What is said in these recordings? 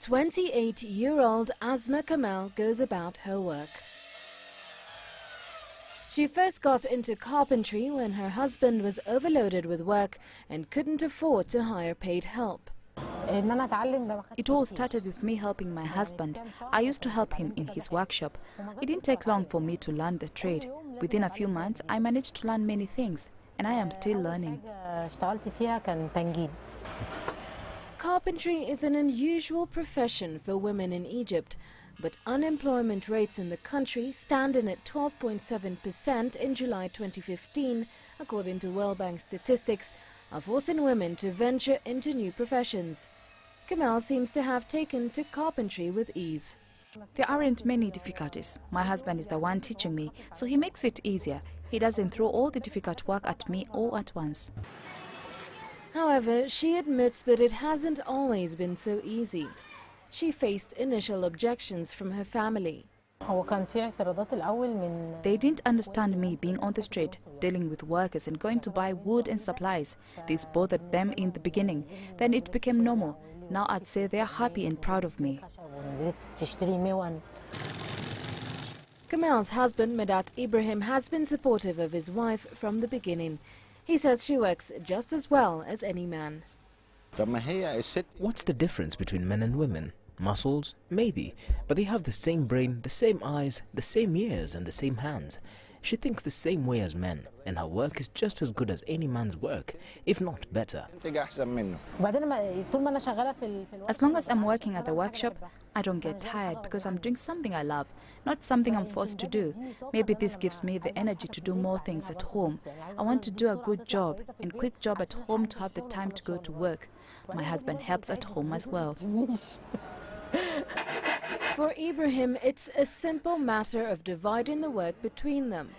28-year-old Asma Kamal goes about her work. She first got into carpentry when her husband was overloaded with work and couldn't afford to hire paid help. It all started with me helping my husband. I used to help him in his workshop. It didn't take long for me to learn the trade. Within a few months, I managed to learn many things, and I am still learning. Carpentry is an unusual profession for women in Egypt, but unemployment rates in the country stand in at 12.7% in July 2015, according to World Bank statistics, are forcing women to venture into new professions. Kamal seems to have taken to carpentry with ease. There aren't many difficulties. My husband is the one teaching me, so he makes it easier. He doesn't throw all the difficult work at me all at once. However, she admits that it hasn't always been so easy. She faced initial objections from her family. They didn't understand me being on the street, dealing with workers and going to buy wood and supplies. This bothered them in the beginning. Then it became normal. Now I'd say they're happy and proud of me. Kamal's husband, Medat Ibrahim, has been supportive of his wife from the beginning. He says she works just as well as any man. What's the difference between men and women? Muscles? Maybe. But they have the same brain, the same eyes, the same ears and the same hands. She thinks the same way as men, and her work is just as good as any man's work, if not better. As long as I'm working at the workshop, I don't get tired because I'm doing something I love, not something I'm forced to do. Maybe this gives me the energy to do more things at home. I want to do a good job and quick job at home to have the time to go to work. My husband helps at home as well. For Ibrahim, it's a simple matter of dividing the work between them.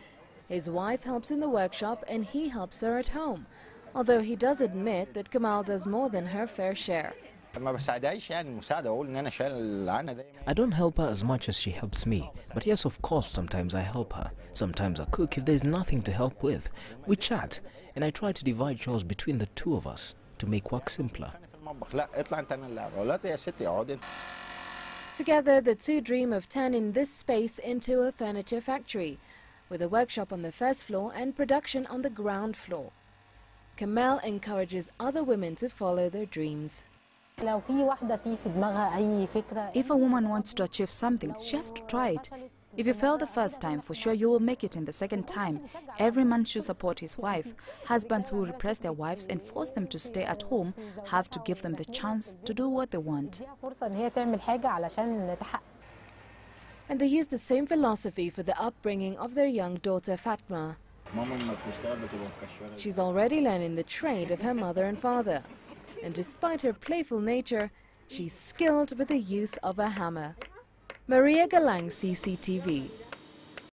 His wife helps in the workshop and he helps her at home, although he does admit that Kamal does more than her fair share. I don't help her as much as she helps me, but yes, of course, sometimes I help her. Sometimes I cook if there's nothing to help with. We chat, and I try to divide chores between the two of us to make work simpler. Together, the two dream of turning this space into a furniture factory, with a workshop on the first floor and production on the ground floor. Kamal encourages other women to follow their dreams. If a woman wants to achieve something, she has to try it. If you fail the first time, for sure you will make it in the second time. Every man should support his wife. Husbands who repress their wives and force them to stay at home have to give them the chance to do what they want. And they use the same philosophy for the upbringing of their young daughter Fatma. She's already learning the trade of her mother and father. And despite her playful nature, she's skilled with the use of a hammer. Maria Galang, CCTV.